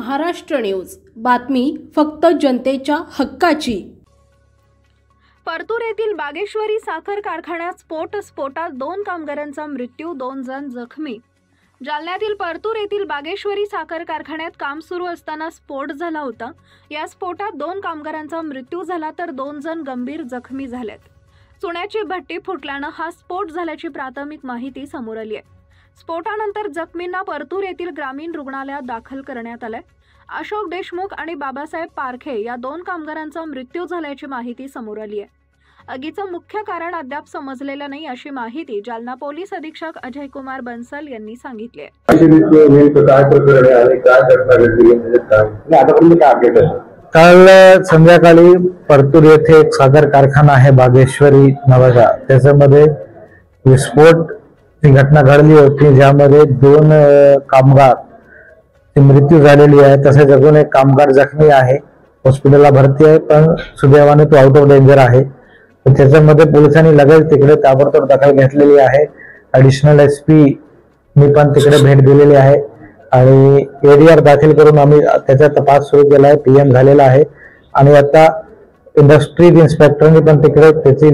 Maharashtra news, बातमी फक्त जनतेच्या हक्काची। परतूर येथील बागेश्वरी साखर कारखान्यात स्फोटात 2 कामगारांचा मृत्यू, 2 जण जखमी। जालन्यातील परतूर येथील बागेश्वरी साखर कारखान्यात काम सुरू असताना स्फोट झाला होता। या स्फोटात 2 कामगारांचा मृत्यू झाला तर 2 जण गंभीर जखमी झालेत। चुन्याची भट्टी फुटल्याने हा स्फोट झाल्याची प्राथमिक माहिती समोर आली आहे। स्फोटानंतर जखमींना परतूर येथील ग्रामीण रुग्णालयात दाखल करण्यात आले। अशोक देशमुख आणि बाबासाहेब पारखे या 2 कामगारांचा मृत्यू झाल्याची माहिती समोर आली आहे। आगीचं मुख्य कारण अद्याप समजलेलं नाही अशी माहिती जालना पोलीस अधीक्षक अजय कुमार बन्सल यांनी सांगितली आहे। काल संध्याकाळी परतूर येथे एक साखर कारखाना आहे बागेश्वरी नावाचा, त्याच्यामध्ये विस्फोट ही घटना घडली होती, ज्यामध्ये 2 कामगार मृत्यू झालेली आहे। तसेच अजून एक कामगार जखमी आहे, हॉस्पिटलला भरती आहे, पण सुदैवाने तो आउट ऑफ डेंजर आहे। त्याच्यामध्ये पोलिसांनी लगेच तिकडे ताबडतोब दखल घेतलेली आहे। ॲडिशनल SP मी पण तिकडे भेट दिलेली आहे आणि ADR दाखल करून आम्ही त्याचा तपास सुरू केला आहे। PM झालेला आहे आणि आता इंडस्ट्रीज इन्स्पेक्टरने पण तिकडे त्याची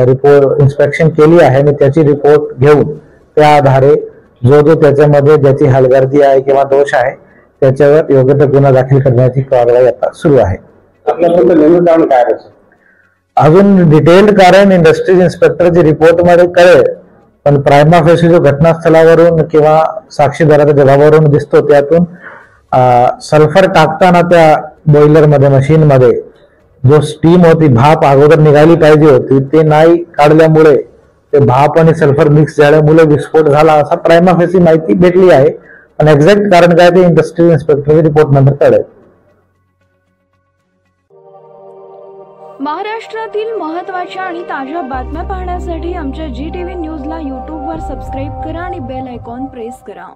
रिपोर्ट इन्स्पेक्शन केली आहे आणि त्याची रिपोर्ट घेऊन त्या आधारे जो त्याच्यामध्ये ज्याची हलगर्जी आहे किंवा दोष आहे त्याच्यावर योग्य तो गुन्हा दाखल करण्याची कारवाई आता सुरू आहे। नेमकं कारण काय आहे? अजून डिटेल्ड कारण इंडस्ट्रीज इन्स्पेक्टरची रिपोर्ट मध्ये कळेल, पण प्रायमा फेसी जो घटनास्थळावरून किंवा साक्षीदाराच्या जबाबावरून दिसतो त्यातून सल्फर टाकताना त्या बॉयलर मध्ये मशीन मध्ये जो स्टीम होती, भाप अगोदर निघाली पाहिजे होती, ते नाही काढल्यामुळे ते भाप आणि सल्फर मिक्स झाल्यामुळे विस्फोट झाला असा प्रायमा फेसी माहिती भेटली आहे। पण एक्झॅक्ट कारण काय ते इंडस्ट्रियल इन्स्पेक्टरच्या रिपोर्ट नंतर कळेल। महाराष्ट्रातील महत्त्वाच्या आणि ताज्या बातम्या पाहण्यासाठी आमच्या GTV न्यूजला YouTube वर सबस्क्राइब करा आणि बेल आयकॉन प्रेस करा।